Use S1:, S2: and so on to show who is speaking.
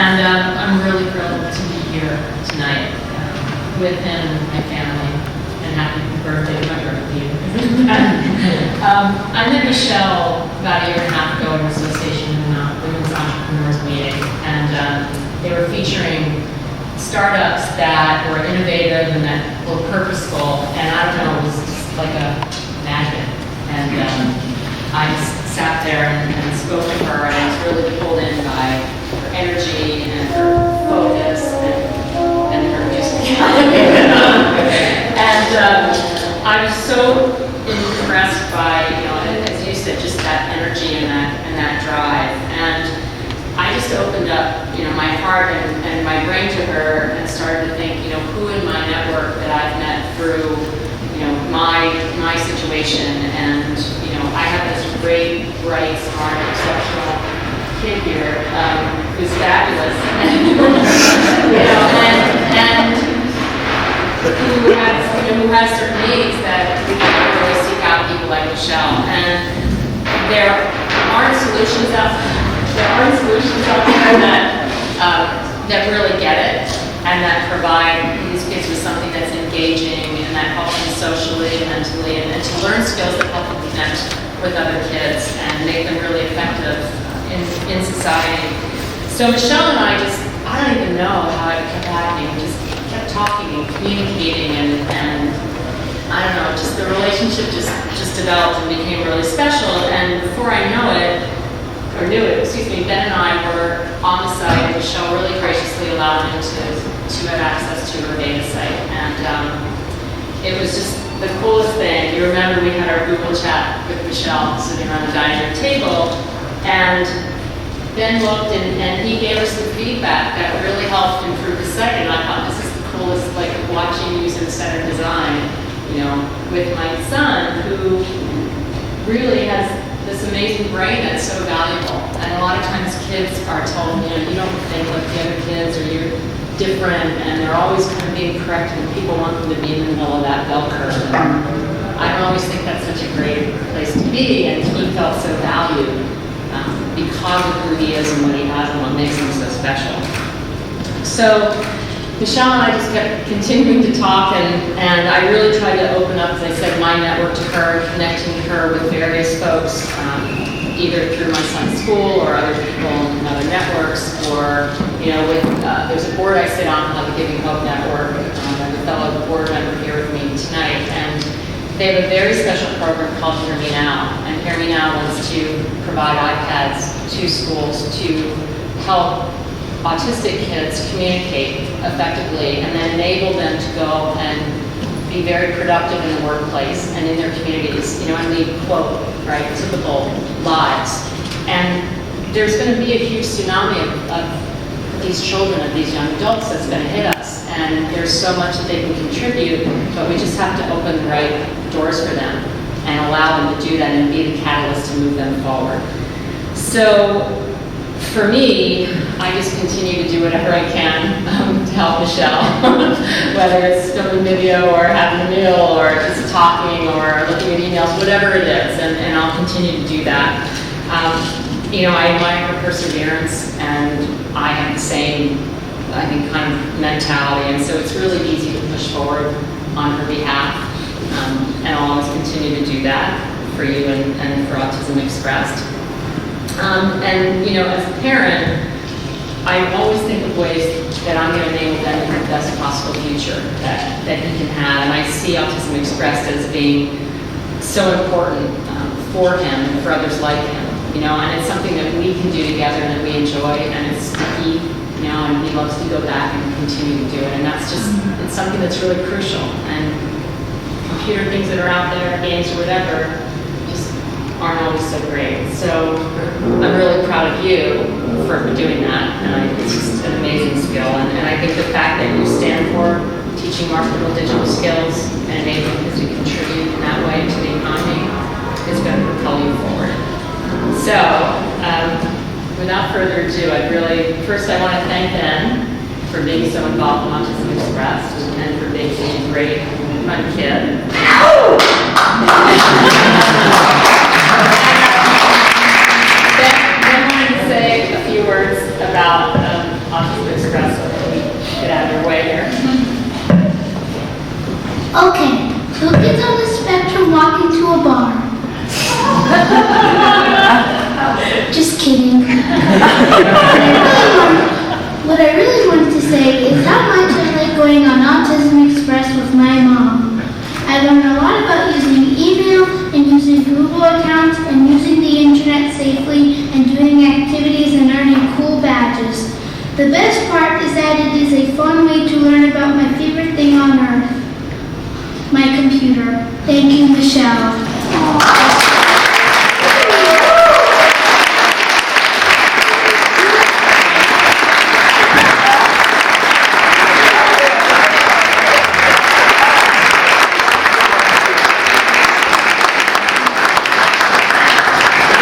S1: And I'm really thrilled to be here tonight with him and my family. And happy birthday to my birthday. I met Michelle about a year and a half ago in an association in Women's Entrepreneurs meeting. And they were featuring startups that were innovative and that were purposeful. And I don't know, it was just like a magic. And I just sat there and spoke to her, and I was really pulled in by her energy and her focus and her musicality. And I was so impressed by, as you said, just that energy and that drive. And I just opened up, my heart and my brain to her and started to think, who in my network that I've met through, my situation. And, I have this great, bright, smart, exceptional kid here who's fabulous. And who has certain needs that we can really seek out people like Michelle. And there aren't solutions out there that really get it and that provide these kids with something that's engaging and that helps them socially and mentally and to learn skills that help them connect with other kids and make them really effective in society. So Michelle and I don't even know how it kept happening. We just kept talking and communicating and I don't know, just the relationship just developed and became really special. And before I knew it, Ben and I were on the site, and Michelle really graciously allowed him to have access to her data site. And it was just the coolest thing. You remember we had our Google chat with Michelle sitting around the dining room table, and Ben looked and he gave us some feedback that really helped improve the site. And I thought, this is the coolest, like watching user-centered design, with my son, who really has this amazing brain that's so valuable. And a lot of times kids are told, you don't think like the other kids, or you're different, and they're always kind of being corrected, and people want them to be in the middle of that bell curve. And I don't always think that's such a great place to be, and he felt so valued because of who he is and what he has and what makes him so special. So Michelle and I just kept continuing to talk, and I really tried to open up, as I said, my network to her, connecting her with various folks, either through my son's school or other people in other networks, or, there's a board I sit on called the Giving Hope Network. I have a fellow board member here with me tonight, and they have a very special program called Hear Me Now. And Hear Me Now wants to provide iPads to schools to help autistic kids communicate effectively and then enable them to go and be very productive in the workplace and in their communities, and lead, quote, right, typical lives. And there's going to be a huge tsunami of these children, of these young adults that's going to hit us. And there's so much that they can contribute, but we just have to open the right doors for them and allow them to do that and be the catalyst to move them forward. So for me, I just continue to do whatever I can to help Michelle, whether it's filming video or having a meal or just talking or looking at emails, whatever it is, and I'll continue to do that. I admire her perseverance, and I have the same, I think, kind of mentality, and so it's really easy to push forward on her behalf, and I'll always continue to do that for you and for Autism Expressed. As a parent, I always think of ways that I'm going to enable them to have the best possible future that he can have. And I see Autism Expressed as being so important for him and for others like him. And it's something that we can do together and that we enjoy, and it's sticky, and he loves to go back and continue to do it. And that's just, it's something that's really crucial. And computer things that are out there, games or whatever, aren't always so great. So I'm really proud of you for doing that. And it's just an amazing skill. And I think the fact that you stand for teaching marketable digital skills and enabling kids to contribute in that way to the economy is going to propel you forward. So without further ado, I want to thank Ben for being so involved in Autism Expressed and for being such a great, fun kid. Ben wanted to say a few words about
S2: safely and doing activities and earning cool badges. The best part is that it is a fun way to learn about my favorite thing on earth, my computer. Thank you, Michelle.